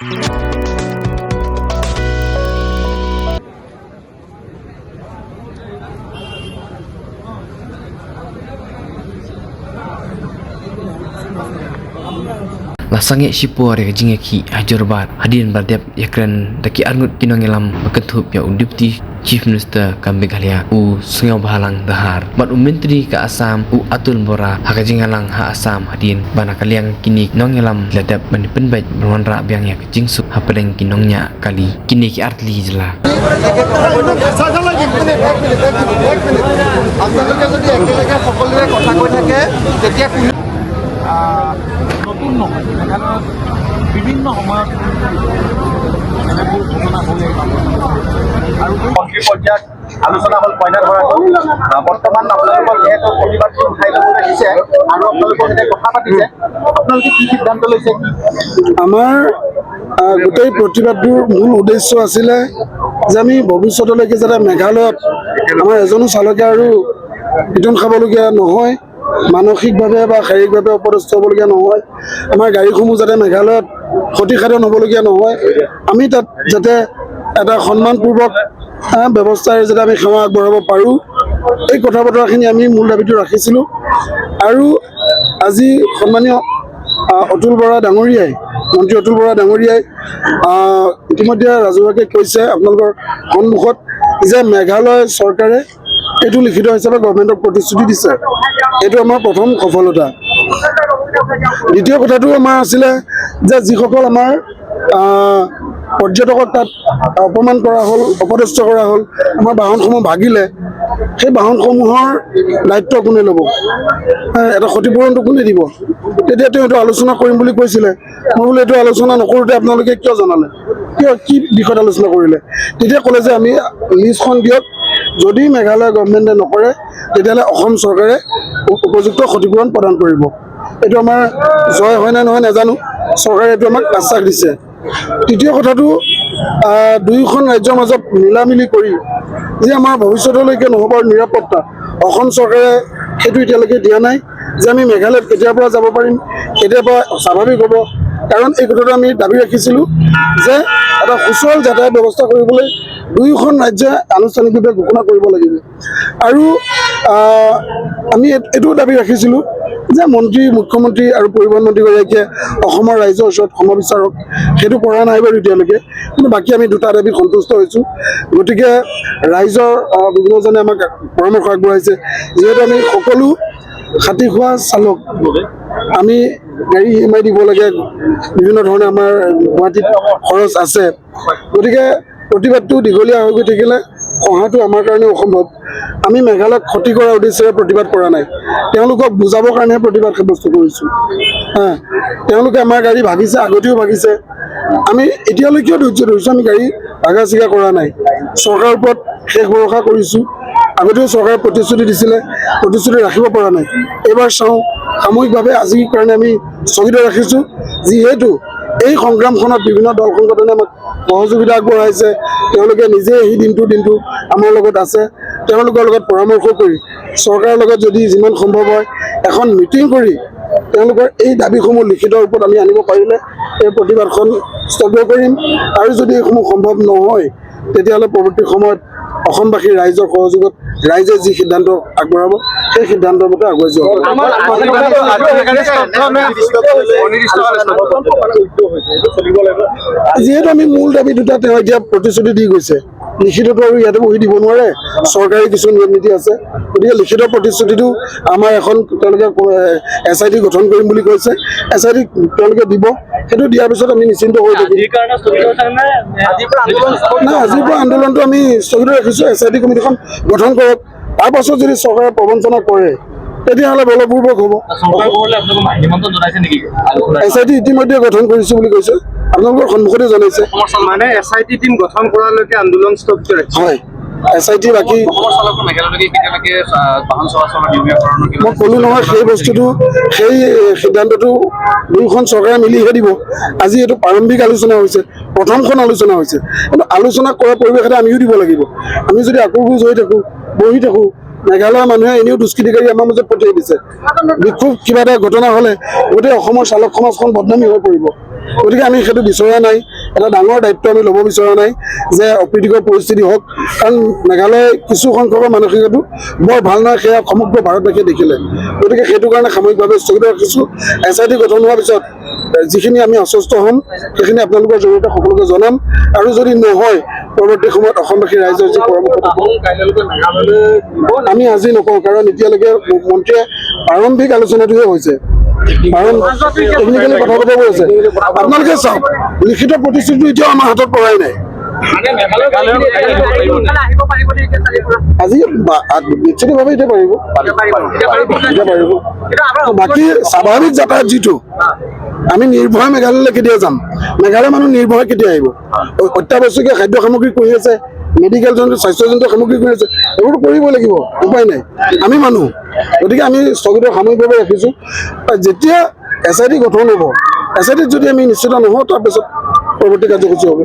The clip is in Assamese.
Lasangnya sipu hari kejingnya ki hajar bat hadirin berdep yakran daki arngut kinongelam berkentup ya Deputy Chief Minister Kambe Galia u Sengau Bahalang Dahar mat menteri ke Assam u Atul Bora hakajingalang ha Assam hadirin bana kaliang kini nongelam ladap penbaik berwanra biang ya kejingsu hapadeng kinongnya kali kini ki artli jela নতুন নহয় মেঘালয়ত বিভিন্ন সময়ত এনেবোৰ ঘটনা হৈ আৰু মন্ত্ৰী পৰ্যায়ত আলোচনা হ'ল কইনাৰ ঘৰতো বৰ্তমান আপোনালোকক যিহেতু প্ৰতিবাদ উঠাই ল'বলৈ দিছে আৰু আপোনালোকৰ সৈতে কথা পাতিছে আপোনালোকে কি সিদ্ধান্ত লৈছে আমাৰ গোটেই প্ৰতিবাদটোৰ মূল উদ্দেশ্য আছিলে যে আমি ভৱিষ্যতলৈকে যাতে মেঘালয়ত আমাৰ এজনো চালকে আৰু পিটন খাবলগীয়া নহয় মানসিকভাৱে বা শাৰীৰিকভাৱে অপদস্থ হ'বলগীয়া নহয় আমাৰ গাড়ীসমূহ যাতে মেঘালয়ত ক্ষতিসাধন হ'বলগীয়া নহয় আমি তাত যাতে এটা সন্মানপূৰ্বক ব্যৱস্থাৰে যাতে আমি সেৱা আগবঢ়াব পাৰোঁ এই কথা বতৰাখিনি আমি মূল দাবীটো ৰাখিছিলোঁ আৰু আজি সন্মানীয় অতুল বৰা ডাঙৰীয়াই মন্ত্ৰী অতুল বৰা ডাঙৰীয়াই ইতিমধ্যে ৰাজহুৱাকৈ কৈছে আপোনালোকৰ সন্মুখত যে মেঘালয় চৰকাৰে এইটো লিখিত হিচাপে গভৰ্ণমেণ্টক প্ৰতিশ্ৰুতি দিছে এইটো আমাৰ প্ৰথম সফলতা দ্বিতীয় কথাটো আমাৰ আছিলে যে যিসকল আমাৰ পৰ্যটকক তাত অপমান কৰা হ'ল অপদস্থ কৰা হ'ল আমাৰ বাহনসমূহ ভাগিলে সেই বাহনসমূহৰ দায়িত্ব কোনে ল'ব এটা ক্ষতিপূৰণটো কোনে দিব তেতিয়া তেওঁ এইটো আলোচনা কৰিম বুলি কৈছিলে মই বোলো এইটো আলোচনা নকৰোঁতে আপোনালোকে কিয় জনালে কি বিষয়ত আলোচনা কৰিলে তেতিয়া ক'লে যে আমি লিষ্টখন দিয়ক যদি মেঘালয় গভৰ্ণমেণ্টে নকৰে তেতিয়াহ'লে অসম চৰকাৰে উপযুক্ত ক্ষতিপূৰণ প্ৰদান কৰিব এইটো আমাৰ জয় হয় নে নহয় নাজানো চৰকাৰে এইটো আমাক আশ্বাস দিছে তৃতীয় কথাটো দুয়োখন ৰাজ্যৰ মাজত মিলামিলি কৰি যে আমাৰ ভৱিষ্যতলৈকে নহ'ব নিৰাপত্তা অসম চৰকাৰে সেইটো এতিয়ালৈকে দিয়া নাই যে আমি মেঘালয়ত কেতিয়াৰ পৰা যাব পাৰিম কেতিয়াৰ পৰা স্বাভাৱিক হ'ব কাৰণ এই কথাটো আমি দাবী ৰাখিছিলোঁ যে এটা সুচল যাতায়াত ব্যৱস্থা কৰিবলৈ দুয়োখন ৰাজ্যই আনুষ্ঠানিকভাৱে ঘোষণা কৰিব লাগিব আৰু আমি এইটোও দাবী ৰাখিছিলোঁ যে মন্ত্ৰী মুখ্যমন্ত্ৰী আৰু পৰিবহণ মন্ত্ৰীগৰাকীয়ে অসমৰ ৰাইজৰ ওচৰত ক্ষমা বিচাৰক সেইটো কৰা নাই বাৰু এতিয়ালৈকে কিন্তু বাকী আমি দুটা দাবীত সন্তুষ্ট হৈছোঁ গতিকে ৰাইজৰ বিভিন্নজনে আমাক পৰামৰ্শ আগবঢ়াইছে যিহেতু আমি সকলো খাটি খোৱা চালক আমি গাড়ী EMI দিব লাগে বিভিন্ন ধৰণে আমাৰ গুৱাহাটীত খৰচ আছে গতিকে প্ৰতিবাদটো দীঘলীয়া হৈ গৈ থাকিলে অহাটো আমাৰ কাৰণে অসম্ভৱ আমি মেঘালয়ক ক্ষতি কৰাৰ উদ্দেশ্যেৰে প্ৰতিবাদ কৰা নাই তেওঁলোকক বুজাবৰ কাৰণেহে প্ৰতিবাদ সাব্যস্ত কৰিছোঁ তেওঁলোকে আমাৰ গাড়ী ভাগিছে আগতেও ভাগিছে আমি এতিয়ালৈকেও ধৈৰ্য ধৰিছোঁ আমি গাড়ী ভাগা চিগা কৰা নাই চৰকাৰৰ ওপৰত শেষ ভৰসা কৰিছোঁ আগতেও চৰকাৰে প্ৰতিশ্ৰুতি দিছিলে প্ৰতিশ্ৰুতি ৰাখিব পৰা নাই এইবাৰ চাওঁ সামূহিকভাৱে আজিৰ কাৰণে আমি স্থগিত ৰাখিছোঁ যিহেতু এই সংগ্ৰামখনত বিভিন্ন দল সংগঠনে আমাক সহযোগিতা আগবঢ়াইছে তেওঁলোকে নিজে এই দিনটো আমাৰ লগত আছে তেওঁলোকৰ লগত পৰামৰ্শ কৰি চৰকাৰৰ লগত যদি যিমান সম্ভৱ হয় এখন মিটিং কৰি তেওঁলোকৰ এই দাবীসমূহ লিখিত ৰূপত আমি আনিব পাৰিলে এই প্ৰতিবাদখন স্থগিত কৰিম আৰু যদি এইসমূহ সম্ভৱ নহয় তেতিয়াহ'লে পৰৱৰ্তী সময়ত অসমবাসীৰ ৰাইজৰ সহযোগত ৰাইজে যি সিদ্ধান্ত আগবঢ়াব সেই সিদ্ধান্তৰ মতে আগুৱাই যোৱা যিহেতু আমি মূল দাবী দুটা তেওঁ এতিয়া প্ৰতিশ্ৰুতি দি গৈছে লিখিতটো আৰু ইয়াতে বহি দিব নোৱাৰে চৰকাৰী কিছু নিয়ম নীতি আছে গতিকে লিখিত প্ৰতিশ্ৰুতিটো আমাৰ এখন তেওঁলোকে SIT গঠন কৰিম বুলি কৈছে SIT তেওঁলোকে দিব সেইটো দিয়াৰ পিছত আমি নিশ্চিন্ত হৈ থাকিম নাই আজিৰ পৰা আন্দোলনটো আমি স্থগিত ৰাখিছোঁ SIT কমিটিখন গঠন কৰক তাৰ পাছত যদি চৰকাৰে প্ৰবঞ্চনা কৰে তেতিয়াহ'লে বলপূৰ্বক হ'ব SIT ইতিমধ্যে গঠন কৰিছোঁ বুলি কৈছে আপোনালোকৰ সন্মুখতে জনাইছে মানে SIT টিম গঠন কৰালৈকে আন্দোলন স্থগিত ৰাখিছে হয় SIT বাকী মই ক'লো নহয় সেই বস্তুটো সেই সিদ্ধান্তটো দুয়োখন চৰকাৰে মিলিহে দিব আজি এইটো প্ৰাৰম্ভিক আলোচনা হৈছে প্ৰথমখন আলোচনা হৈছে কিন্তু আলোচনা কৰাৰ পৰিৱেশ এটা আমিও দিব লাগিব আমি যদি আকোৰগোজ হৈ থাকোঁ বহি থাকোঁ মেঘালয়ৰ মানুহে এনেও দুষ্কৃতিকাৰী আমাৰ মাজত পঠিয়াই দিছে বিক্ষোভ কিবা এটা ঘটনা হ'লে গোটেই অসমৰ চালক সমাজখন বদনামী হৈ পৰিব গতিকে আমি সেইটো বিচৰা নাই, এটা ডাঙৰ দায়িত্ব আমি ল'ব বিচৰা নাই যে অপ্ৰীতিকৰ পৰিস্থিতি হওক, কাৰণ মেঘালয় কিছু সংখ্যকৰ মানসিকতাটো বৰ ভাল নহয়, সেয়া সমগ্ৰ ভাৰতবাসীয়ে দেখিলে। গতিকে সেইটো কাৰণে সাময়িকভাৱে স্থগিত ৰাখিছোঁ। SIT গঠন হোৱাৰ পিছত যিখিনি আমি আশ্বস্ত হ'ম সেইখিনি আপোনালোকৰ জৰিয়তে সকলোকে জনাম, আৰু যদি নহয় পৰৱৰ্তী সময়ত অসমবাসী ৰাইজৰ যি পৰামৰ্শ আমি আজি নকওঁ, কাৰণ এতিয়ালৈকে মন্ত্ৰীয়ে প্ৰাৰম্ভিক আলোচনাটোহে হৈছে, টেকনিকেলি কথা বতৰা হৈছে। আপোনালোকে চাওক, লিখিত প্ৰতিশ্ৰুতি এতিয়াও আমাৰ হাতত পৰাই নাই। আজি নিশ্চিতভাৱে এতিয়া পাৰিব। বাকী স্বাভাৱিক যাতায়াত যিটো আমি নিৰ্ভয় মেঘালয়লৈ কেতিয়া যাম, মেঘালয়ৰ মানুহ নিৰ্ভয় কেতিয়া আহিব? অত্যাৱশ্যকীয় খাদ্য সামগ্ৰী কৰি আছে, মেডিকেল জনিত স্বাস্থ্যজনিত সামগ্ৰী কৰি আছে, এইবোৰতো কৰিবই লাগিব, উপায় নাই, আমি মানুহ। গতিকে আমি স্থগিত সাময়িকভাৱে ৰাখিছোঁ। যেতিয়া SIT গঠন হ'ব, SIT যদি আমি নিশ্চিত নহওঁ তাৰপিছত পৰৱৰ্তী কাৰ্যসূচী হ'ব।